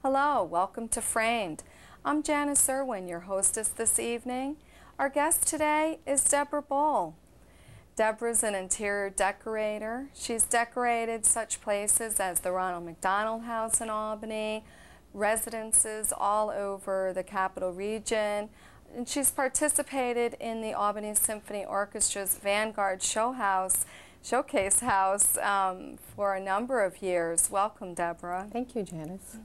Hello, welcome to Framed. I'm Janice Irwin, your hostess this evening. Our guest today is Deborah Bohl. Deborah's an interior decorator. She's decorated such places as the Ronald McDonald House in Albany, residences all over the Capital Region, and she's participated in the Albany Symphony Orchestra's Vanguard Showcase House for a number of years. Welcome, Deborah. Thank you, Janice.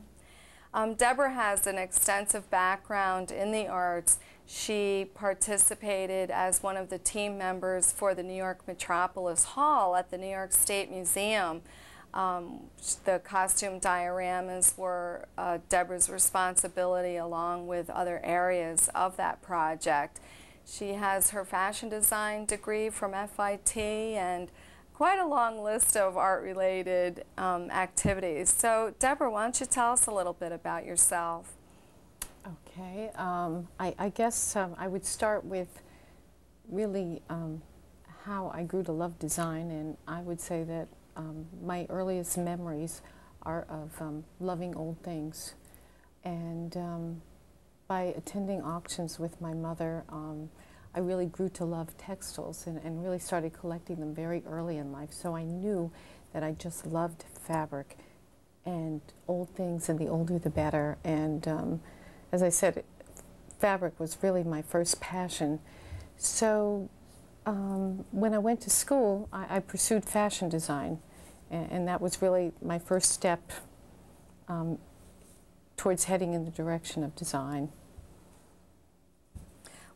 Deborah has an extensive background in the arts. She participated as one of the team members for the New York Metropolis Hall at the New York State Museum. The costume dioramas were Deborah's responsibility along with other areas of that project. She has her fashion design degree from FIT and quite a long list of art-related activities. So, Deborah, why don't you tell us a little bit about yourself? Okay, I guess I would start with really how I grew to love design, and I would say that my earliest memories are of loving old things. And by attending auctions with my mother, I really grew to love textiles and really started collecting them very early in life. So I knew that I just loved fabric and old things, and the older the better. And as I said, fabric was really my first passion. So when I went to school, I pursued fashion design, and that was really my first step towards heading in the direction of design.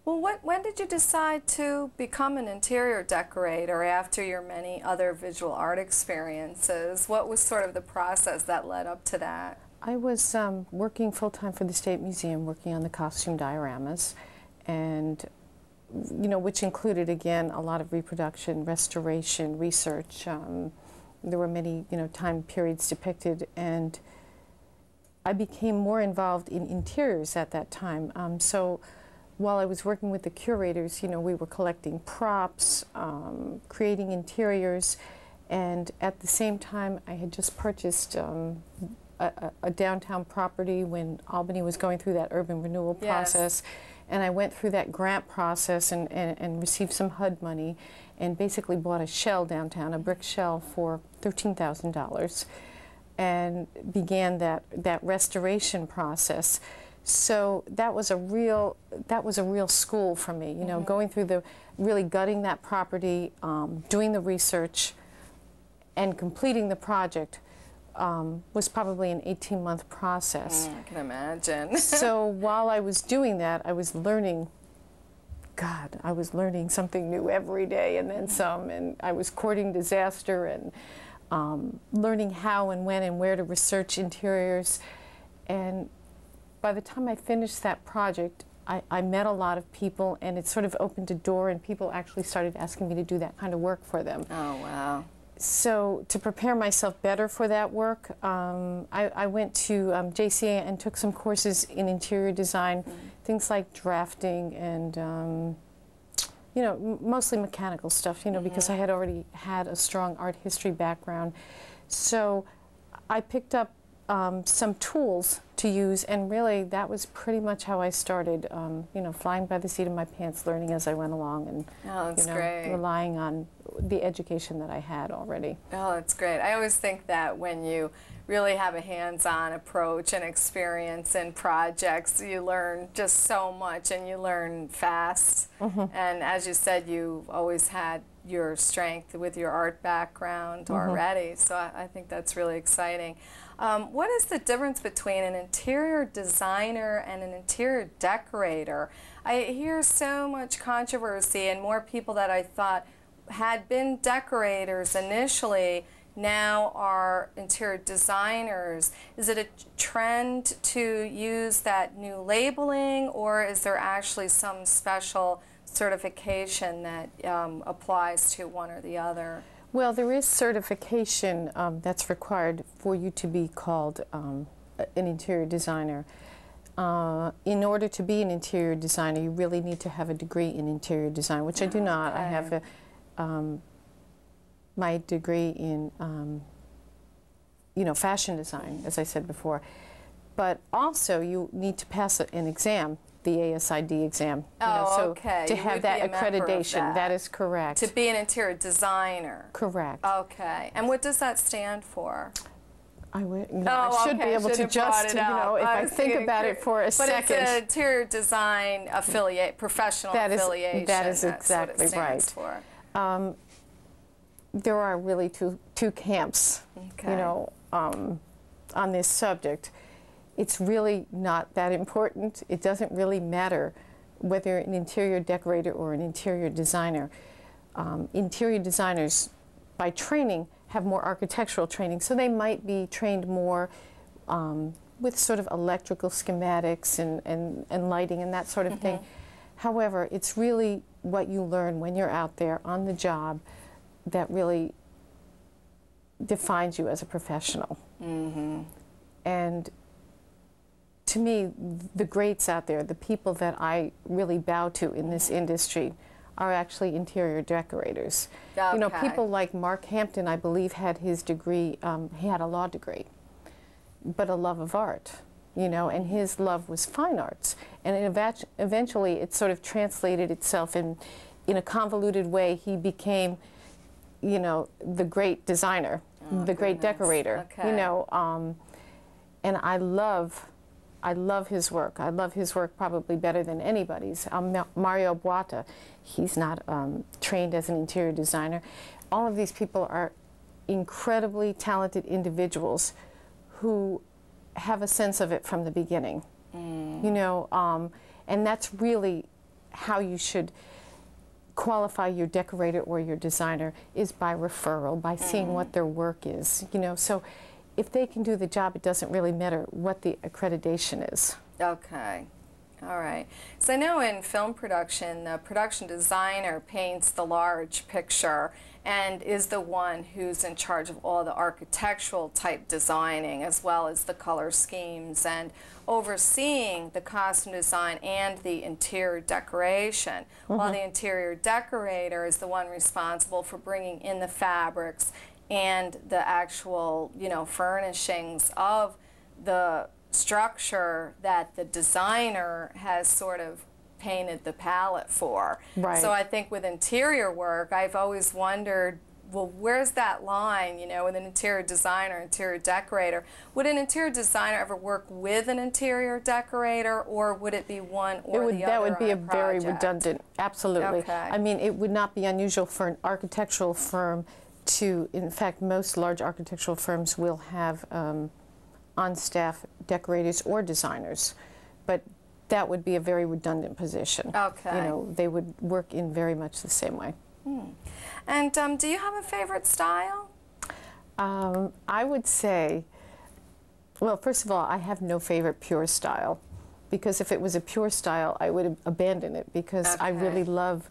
Well, when did you decide to become an interior decorator after your many other visual art experiences? What was sort of the process that led up to that? I was working full-time for the State Museum, working on the costume dioramas, and which included, again, a lot of reproduction, restoration, research. There were many, time periods depicted, and I became more involved in interiors at that time. So while I was working with the curators, we were collecting props, creating interiors, and at the same time, I had just purchased a downtown property when Albany was going through that urban renewal process. Yes. And I went through that grant process and received some HUD money and basically bought a shell downtown, a brick shell, for $13,000 and began that restoration process. So that was a real school for me, going through really gutting that property, doing the research, and completing the project was probably an 18-month process. I can imagine. So while I was doing that, I was learning, I was learning something new every day and then some, and I was courting disaster and learning how and when and where to research interiors. And by the time I finished that project, I met a lot of people, and it sort of opened a door, and people actually started asking me to do that kind of work for them. Oh, wow. So to prepare myself better for that work, I went to JCA and took some courses in interior design, things like drafting and, mostly mechanical stuff, because I had already had a strong art history background. So I picked up some tools to use, and really that was pretty much how I started, flying by the seat of my pants, learning as I went along, and great. Relying on the education that I had already. Oh, that's great. I always think that when you really have a hands-on approach and experience in projects, you learn just so much, and you learn fast. And as you said, you've always had your strength with your art background already, so I think that's really exciting. What is the difference between an interior designer and an interior decorator? I hear so much controversy, and more people that I thought had been decorators initially now are interior designers. Is it a trend to use that new labeling, or is there actually some special certification that applies to one or the other? Well, there is certification that's required for you to be called an interior designer. in order to be an interior designer, you really need to have a degree in interior design, which I do not. I have my degree in, fashion design, as I said before. But also, you need to pass an exam, the ASID exam. Okay. To have that accreditation. That is correct. To be an interior designer. Correct. Okay. And what does that stand for? I should be able to just, if I think about it for a second. But it's an interior design professional affiliation. That is exactly right. There are really two camps, on this subject. It's really not that important. It doesn't really matter whether you're an interior decorator or an interior designer. Interior designers, by training, have more architectural training, so they might be trained more with sort of electrical schematics and lighting and that sort of thing. However, it's really what you learn when you're out there on the job that really defines you as a professional. And to me, the greats out there, the people that I really bow to in this industry, are actually interior decorators. Okay. People like Mark Hampton, I believe, had his degree, he had a law degree, but a love of art, and his love was fine arts. And eventually it sort of translated itself in a convoluted way. He became, the great designer, the great decorator, and I love his work. I love his work probably better than anybody's. Mario Boita, he's not trained as an interior designer. All of these people are incredibly talented individuals who have a sense of it from the beginning. And that's really how you should qualify your decorator or your designer, is by referral, by seeing what their work is. So if they can do the job, it doesn't really matter what the accreditation is. Okay. All right. So I know in film production, the production designer paints the large picture and is the one who's in charge of all the architectural type designing, as well as the color schemes and overseeing the costume design and the interior decoration, while the interior decorator is the one responsible for bringing in the fabrics and the actual, furnishings of the structure that the designer has sort of painted the palette for. Right. So I think with interior work, I've always wondered, well, where's that line, with an interior designer, interior decorator? Would an interior designer ever work with an interior decorator, or would it be one or the other? That would be a very project? Redundant, absolutely. Okay. I mean, it would not be unusual for an architectural firm to, in fact, most large architectural firms will have on-staff decorators or designers, but that would be a very redundant position. Okay. They would work in very much the same way. And do you have a favorite style? I would say, well, first of all, I have no favorite pure style, because if it was a pure style, I would abandon it, because I really love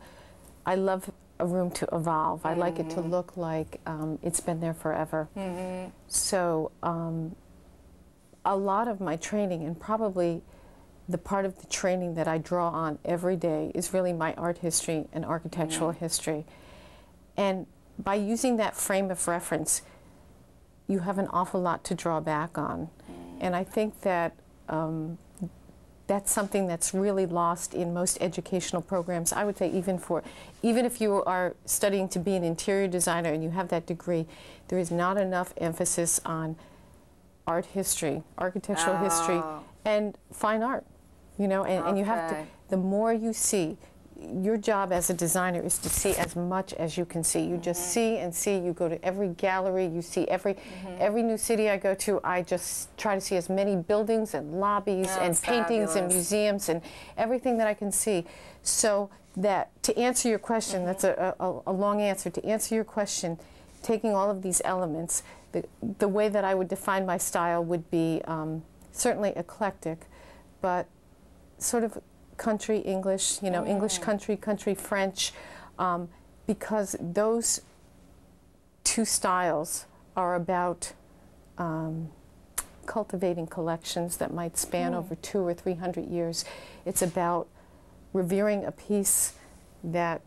a room to evolve. I like it to look like it's been there forever. So a lot of my training, and probably the part of the training that I draw on every day, is really my art history and architectural history. And by using that frame of reference, you have an awful lot to draw back on. And I think that that's something that's really lost in most educational programs. I would say even if you are studying to be an interior designer and you have that degree, there is not enough emphasis on art history, architectural history, and fine art. And you have to, the more you see, your job as a designer is to see as much as you can see. You just see and see. You go to every gallery, you see every new city I go to, I just try to see as many buildings and lobbies and paintings and museums and everything that I can see. So that, to answer your question, that's a long answer, to answer your question, taking all of these elements, the way that I would define my style would be certainly eclectic, but sort of country English, English country French, because those two styles are about cultivating collections that might span over 200 or 300 years. It's about revering a piece that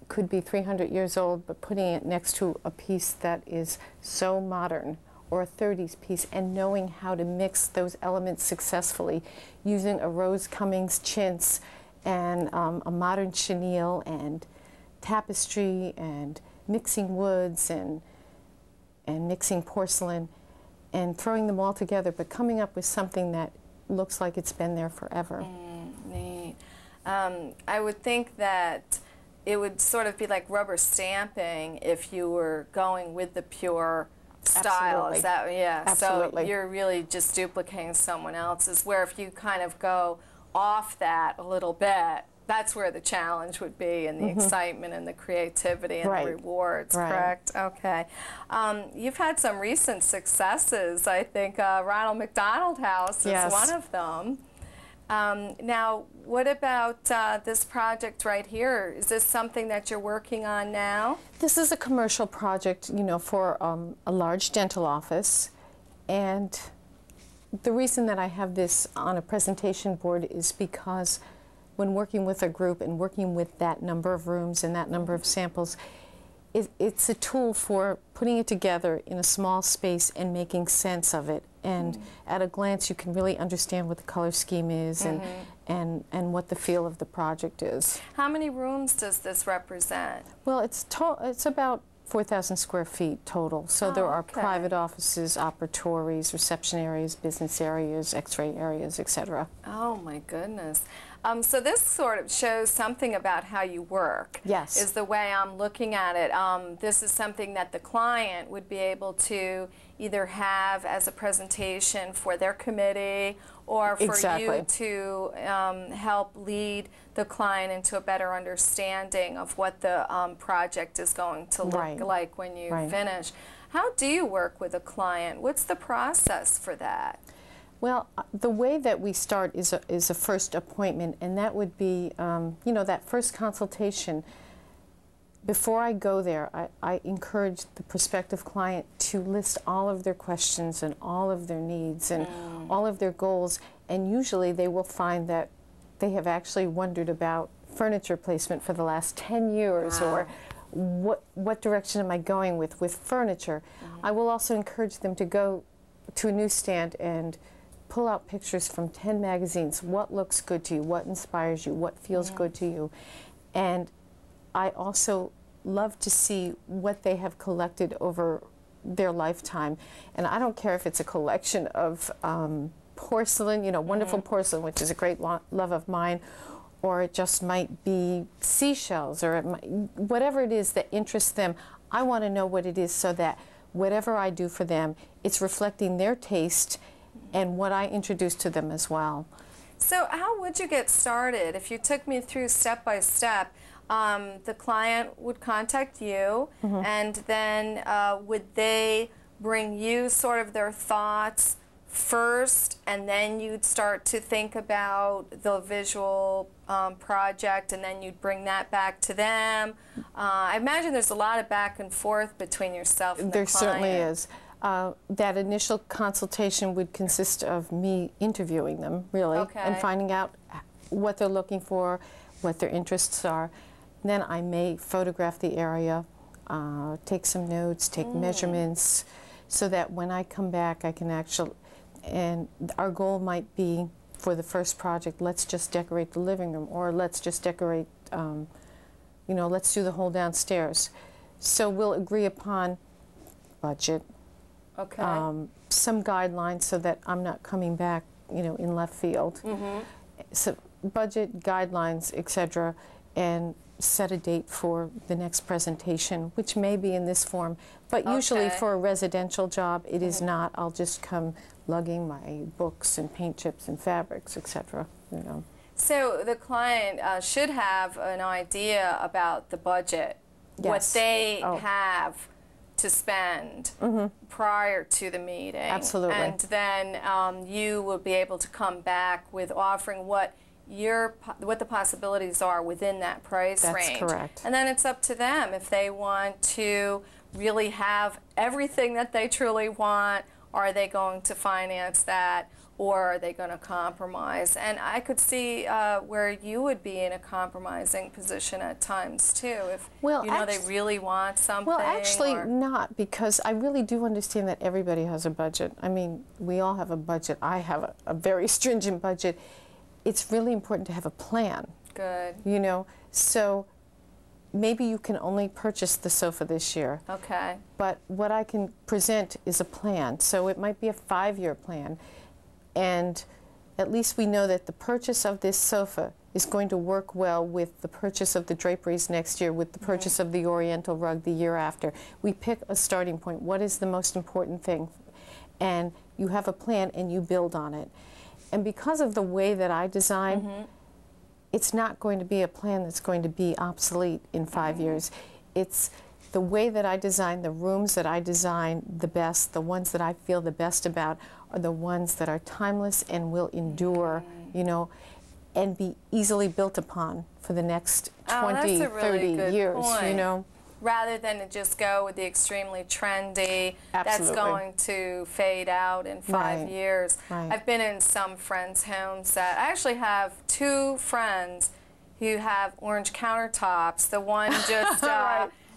could be 300 years old, but putting it next to a piece that is so modern, or a 30s piece, and knowing how to mix those elements successfully using a Rose Cummings chintz and a modern chenille and tapestry and mixing woods and mixing porcelain and throwing them all together, but coming up with something that looks like it's been there forever. Neat. I would think that it would sort of be like rubber stamping if you were going with the pure style. Absolutely. Is that, yeah. Absolutely. So you're really just duplicating someone else's, where if you kind of go off that a little bit, that's where the challenge would be, and the excitement and the creativity and the rewards, correct? Okay. You've had some recent successes. I think Ronald McDonald House is one of them. Now, what about this project right here? Is this something that you're working on now? This is a commercial project, you know, for a large dental office. And the reason that I have this on a presentation board is because when working with a group and working with that number of rooms and that number of samples, it's a tool for putting it together in a small space and making sense of it. And at a glance, you can really understand what the color scheme is and what the feel of the project is. How many rooms does this represent? Well, it's about 4,000 square feet total. So there are private offices, operatories, reception areas, business areas, x-ray areas, etc. Oh my goodness. So this sort of shows something about how you work. Yes. Is the way I'm looking at it. This is something that the client would be able to either have as a presentation for their committee, or for you to help lead the client into a better understanding of what the project is going to look like when you finish. How do you work with a client? What's the process for that? Well, the way that we start is a first appointment, and that would be, you know, that first consultation. Before I go there, I encourage the prospective client to list all of their questions and all of their needs and all of their goals, and usually they will find that they have actually wondered about furniture placement for the last 10 years, or what direction am I going with furniture. I will also encourage them to go to a newsstand and pull out pictures from 10 magazines. What looks good to you? What inspires you? What feels good to you? And I also love to see what they have collected over their lifetime. And I don't care if it's a collection of porcelain, you know, wonderful porcelain, which is a great love of mine, or it just might be seashells, or whatever it is that interests them. I want to know what it is so that whatever I do for them, it's reflecting their taste and what I introduce to them as well. So how would you get started? If you took me through step by step, the client would contact you, and then would they bring you sort of their thoughts first, and then you'd start to think about the visual project, and then you'd bring that back to them? I imagine there's a lot of back and forth between yourself and the client. There certainly is. That initial consultation would consist of me interviewing them, really, and finding out what they're looking for, what their interests are. Then I may photograph the area, take some notes, take measurements, so that when I come back I can actually, and our goal might be for the first project, let's just decorate the living room, or let's just decorate, you know, let's do the whole downstairs. So we'll agree upon budget, some guidelines so that I'm not coming back, you know, in left field. So budget, guidelines, etc., and set a date for the next presentation, which may be in this form. But usually for a residential job, it is not. I'll just come lugging my books and paint chips and fabrics, etc., you know. So the client should have an idea about the budget, what they have to spend prior to the meeting. Absolutely. And then you will be able to come back with offering what the possibilities are within that price range. That's correct. And then it's up to them if they want to really have everything that they truly want, Are they going to finance that, or are they going to compromise? And I could see where you would be in a compromising position at times too, if they really want something. Well, actually not, because I really do understand that everybody has a budget. I mean, we all have a budget. I have a very stringent budget. It's really important to have a plan. Good. So maybe you can only purchase the sofa this year. Okay. But what I can present is a plan. So it might be a 5-year plan. And at least we know that the purchase of this sofa is going to work well with the purchase of the draperies next year, with the purchase of the Oriental rug the year after. We pick a starting point. What is the most important thing? And you have a plan and you build on it. And because of the way that I design, it's not going to be a plan that's going to be obsolete in 5 years. It's the way that I design, the rooms that I design the best, the ones that I feel the best about, are the ones that are timeless and will endure, and be easily built upon for the next 20, 30 years, point. Rather than to just go with the extremely trendy, that's going to fade out in 5 years. I've been in some friends' homes that I actually have 2 friends who have orange countertops. The one just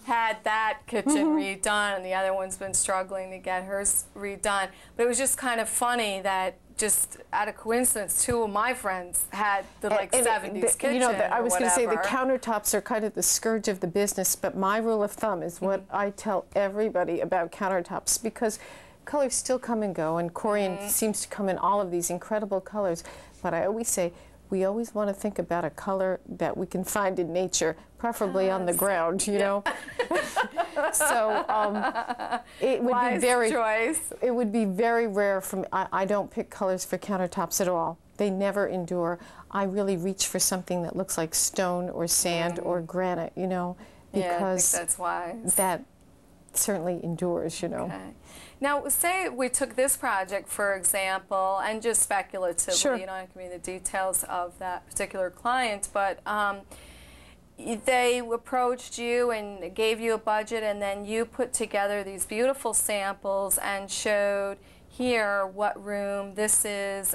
had that kitchen redone, and the other one's been struggling to get hers redone. But it was just kind of funny that just out of coincidence, 2 of my friends had the 70s kitchen. I was going to say the countertops are kind of the scourge of the business, but my rule of thumb is what I tell everybody about countertops, because colors still come and go, and Corian seems to come in all of these incredible colors. But I always say, we always want to think about a color that we can find in nature, preferably on the ground, So it would be very choice. It would be very rare for me. I don't pick colors for countertops at all. They never endure. I really reach for something that looks like stone or sand or granite, because I think that's wise. That certainly endures, Okay. Now, say we took this project, for example, and just speculatively, you don't have to give me the details of that particular client, but they approached you and gave you a budget, and then you put together these beautiful samples and showed here what room this is,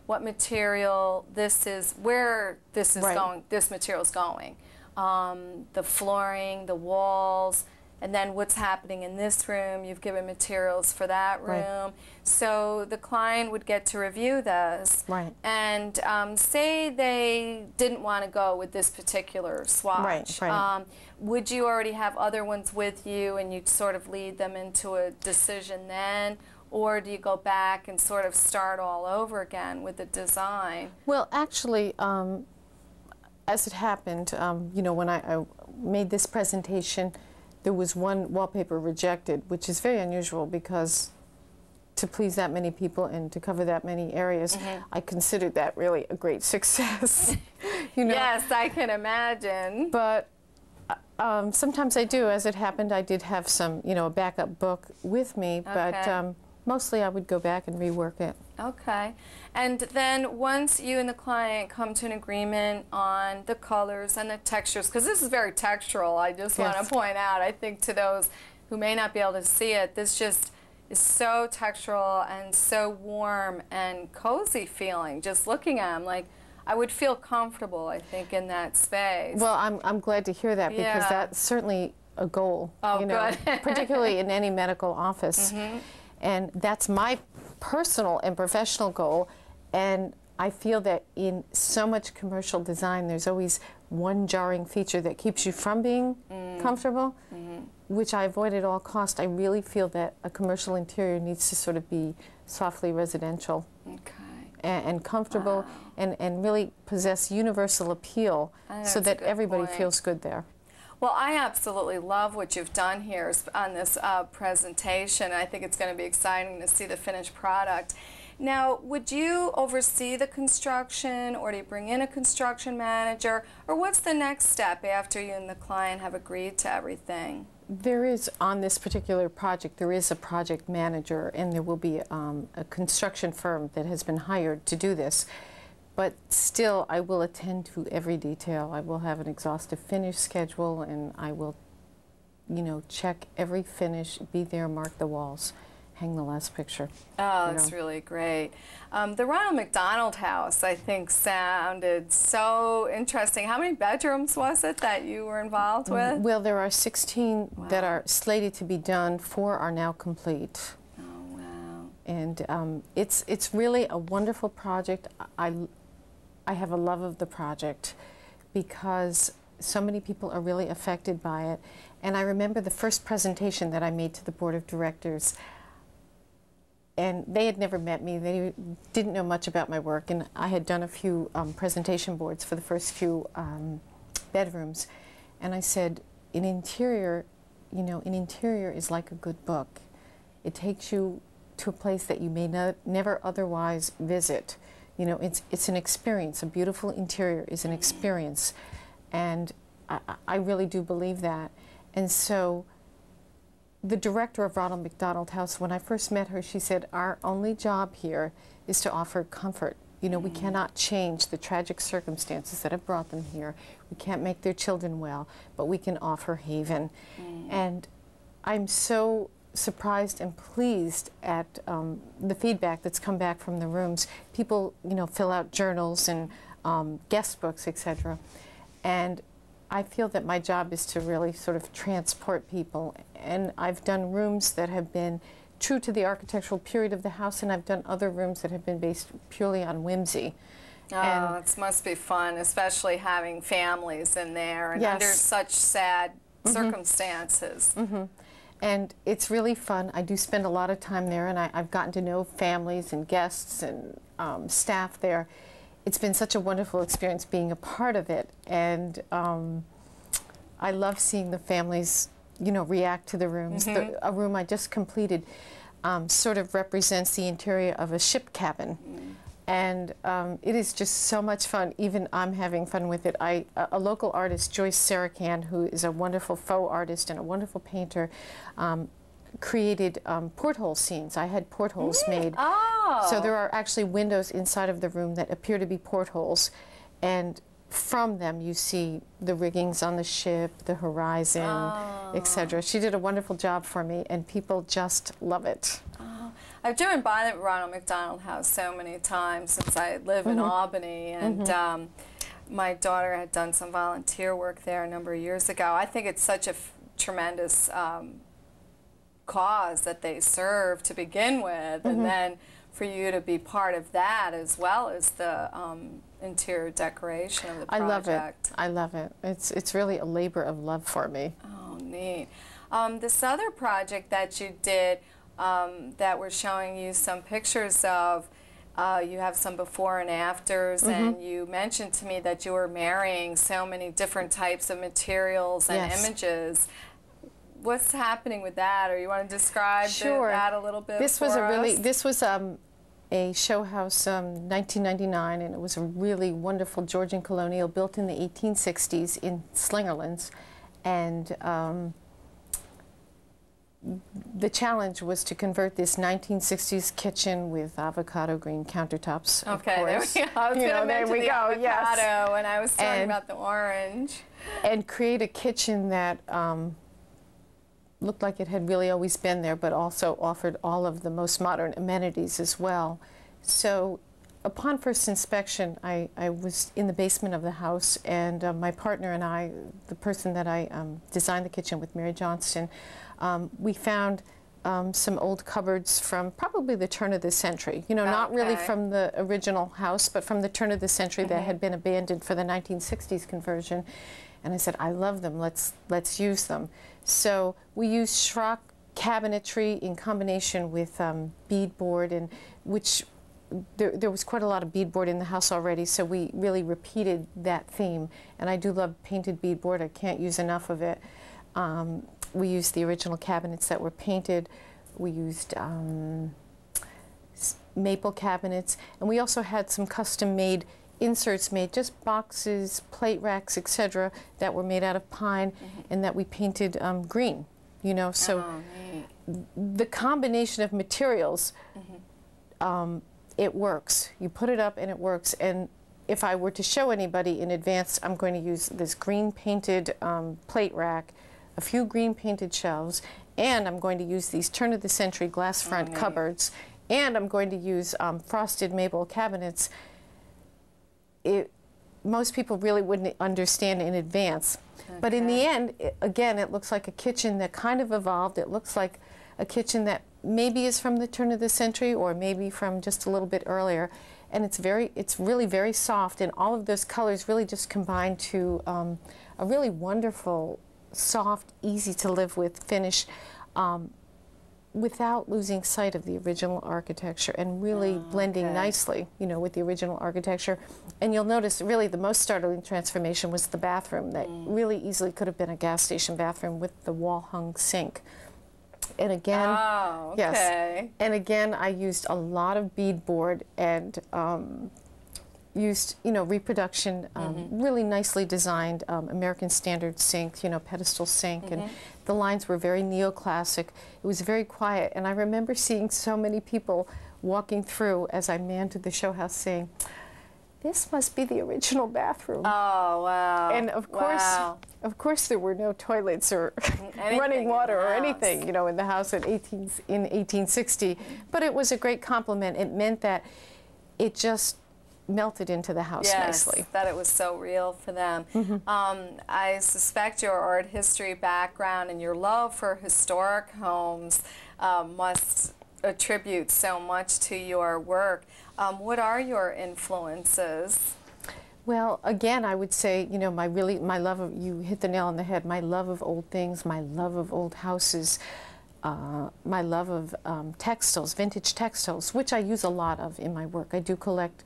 what material this is, where this is going, this material is going, the flooring, the walls, and then what's happening in this room. You've given materials for that room. So the client would get to review those. And say they didn't want to go with this particular swatch. Would you already have other ones with you and you'd sort of lead them into a decision then? Or do you go back and sort of start all over again with the design? Well, actually, as it happened, when I made this presentation, there was one wallpaper rejected, which is very unusual, because to please that many people and to cover that many areas, I considered that really a great success. Yes, I can imagine. But sometimes I do. As it happened, I did have some, a backup book with me, but mostly I would go back and rework it. Okay. And then once you and the client come to an agreement on the colors and the textures, because this is very textural, I just want to point out, I think to those who may not be able to see it, this just is so textural and so warm and cozy feeling. Just looking at them, like, I would feel comfortable, I think, in that space. Well, I'm glad to hear that, because that's certainly a goal, good. Particularly in any medical office. And that's my personal and professional goal. And I feel that in so much commercial design, there's always one jarring feature that keeps you from being comfortable, which I avoid at all cost. I really feel that a commercial interior needs to sort of be softly residential and comfortable and really possess universal appeal, so that everybody feels good there. Well, I absolutely love what you've done here on this presentation. I think it's going to be exciting to see the finished product. Now, would you oversee the construction, or do you bring in a construction manager, or what's the next step after you and the client have agreed to everything? There is, on this particular project, there is a project manager, and there will be a construction firm that has been hired to do this. But still, I will attend to every detail. I will have an exhaustive finish schedule, and I will, check every finish, be there, mark the walls, hang the last picture. Oh, that's really great. The Ronald McDonald House, I think, sounded so interesting. How many bedrooms was it that you were involved with? Well, there are 16 that are slated to be done. 4 are now complete. Oh, wow. And it's really a wonderful project. I have a love of the project because so many people are really affected by it. And I remember the first presentation that I made to the board of directors, and they had never met me. They didn't know much about my work, and I had done a few presentation boards for the first few bedrooms. And I said, an interior is like a good book. It takes you to a place that you may never otherwise visit. You know, it's an experience. A beautiful interior is an experience. And I really do believe that. And so the director of Ronald McDonald House, when I first met her, she said, our only job here is to offer comfort. You know, we cannot change the tragic circumstances that have brought them here. We can't make their children well, but we can offer haven. And I'm so surprised and pleased at the feedback that's come back from the rooms. People, you know, fill out journals and guest books, etc. And I feel that my job is to really sort of transport people. And I've done rooms that have been true to the architectural period of the house, and I've done other rooms that have been based purely on whimsy. Oh, it must be fun, especially having families in there and under such sad circumstances. And it's really fun. I do spend a lot of time there, and I've gotten to know families and guests and staff there. It's been such a wonderful experience being a part of it, and I love seeing the families, you know, react to the rooms. A room I just completed sort of represents the interior of a ship cabin, and it is just so much fun. Even I'm having fun with it. A local artist, Joyce Sarakan, who is a wonderful faux artist and a wonderful painter, created porthole scenes. I had portholes made. So there are actually windows inside of the room that appear to be portholes, and from them you see the riggings on the ship, the horizon, etc. She did a wonderful job for me, and people just love it. I've driven by the Ronald McDonald House so many times since I live in Albany, and my daughter had done some volunteer work there a number of years ago. I think it's such a tremendous cause that they serve to begin with, and then for you to be part of that as well as the interior decoration of the project. I love it. I love it. It's really a labor of love for me. Oh, neat. This other project that you did that we're showing you some pictures of, you have some before and afters, and you mentioned to me that you were marrying so many different types of materials and images. What's happening with that, or you want to describe that a little bit? This was a show house, 1999, and it was a really wonderful Georgian colonial built in the 1860s in Slingerlands, and the challenge was to convert this 1960s kitchen with avocado green countertops. Okay, of course. there we go. I was going to mention the avocado when I was talking about the orange. And create a kitchen that looked like it had really always been there, but also offered all of the most modern amenities as well. So upon first inspection, I was in the basement of the house, and my partner and I, the person that I designed the kitchen with, Mary Johnston, we found some old cupboards from probably the turn of the century. You know, not really from the original house, but from the turn of the century that had been abandoned for the 1960s conversion. And I said, I love them, let's use them. So we used Schrock cabinetry in combination with beadboard, and which there was quite a lot of beadboard in the house already, so we really repeated that theme. And I do love painted beadboard. I can't use enough of it. We used the original cabinets that were painted. We used maple cabinets, and we also had some custom-made inserts made, just boxes, plate racks, etc., that were made out of pine and that we painted green, you know. So the combination of materials, it works. You put it up and it works. And if I were to show anybody in advance, I'm going to use this green painted plate rack a few green painted shelves, and I'm going to use these turn-of-the-century glass front cupboards, and I'm going to use frosted maple cabinets. Most people really wouldn't understand in advance. Okay. But in the end, again, it looks like a kitchen that kind of evolved. It looks like a kitchen that maybe is from the turn of the century or maybe from just a little bit earlier. And it's really very soft, and all of those colors really just combine to a really wonderful, soft, easy to live with finish, without losing sight of the original architecture, and really blending nicely, you know, with the original architecture. And you'll notice really the most startling transformation was the bathroom that really easily could have been a gas station bathroom with the wall-hung sink. And again, yes, and again, I used a lot of beadboard and used, you know, reproduction, really nicely designed American Standard sink, you know, pedestal sink, and the lines were very neoclassic. It was very quiet, and I remember seeing so many people walking through as I manned the show house saying, "This must be the original bathroom." Oh, wow. And of course there were no toilets or running water or anything, you know, in the house in 1860, but it was a great compliment. It meant that it just melted into the house nicely. That it was so real for them. I suspect your art history background and your love for historic homes must attribute so much to your work. What are your influences? Well, again, I would say, you know, my love of, you hit the nail on the head, my love of old things, my love of old houses, my love of textiles, vintage textiles, which I use a lot of in my work. I do collect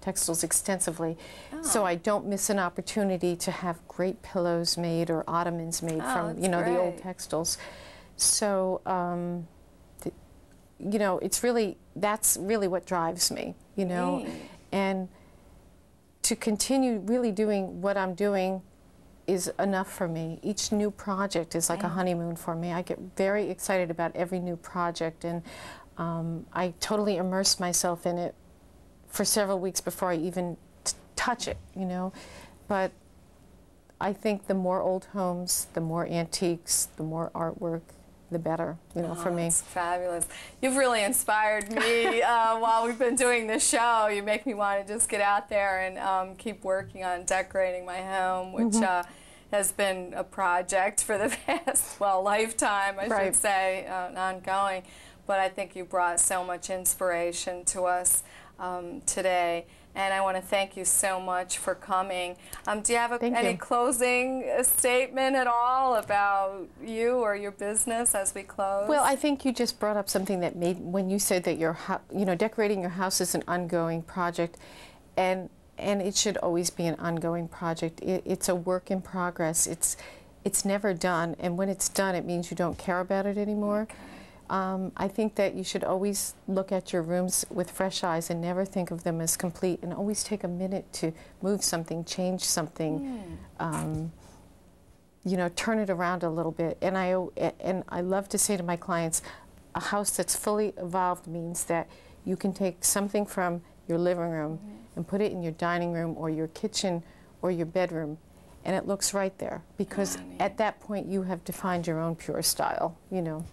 textiles extensively, so I don't miss an opportunity to have great pillows made or ottomans made from, you know, the old textiles. So, you know, that's really what drives me, you know, and to continue really doing what I'm doing is enough for me. Each new project is like a honeymoon for me. I get very excited about every new project, and I totally immerse myself in it for several weeks before I even touch it, you know. But I think the more old homes, the more antiques, the more artwork, the better, you know, for me. It's fabulous. You've really inspired me while we've been doing this show. You make me want to just get out there and keep working on decorating my home, which has been a project for the past, well, lifetime, I should say, ongoing. But I think you brought so much inspiration to us today, and I want to thank you so much for coming. Do you have any closing statement at all about you or your business as we close? Well, I think you just brought up something that made, when you said that you know, decorating your house is an ongoing project, and it should always be an ongoing project. It's a work in progress. It's never done, and when it's done, it means you don't care about it anymore. I think that you should always look at your rooms with fresh eyes and never think of them as complete, and always take a minute to move something, change something, you know, turn it around a little bit. And I love to say to my clients, a house that's fully evolved means that you can take something from your living room and put it in your dining room or your kitchen or your bedroom, and it looks right there, because at that point you have defined your own pure style, you know.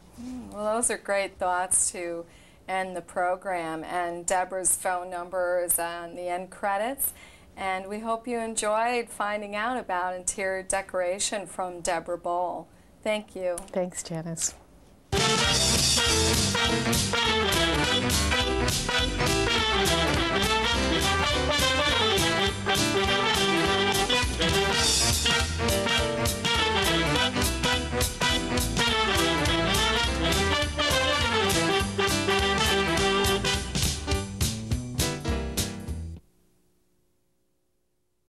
Well, those are great thoughts to end the program, and Deborah's phone number is on the end credits, and we hope you enjoyed finding out about interior decoration from Deborah Bohl. Thank you. Thanks, Janice.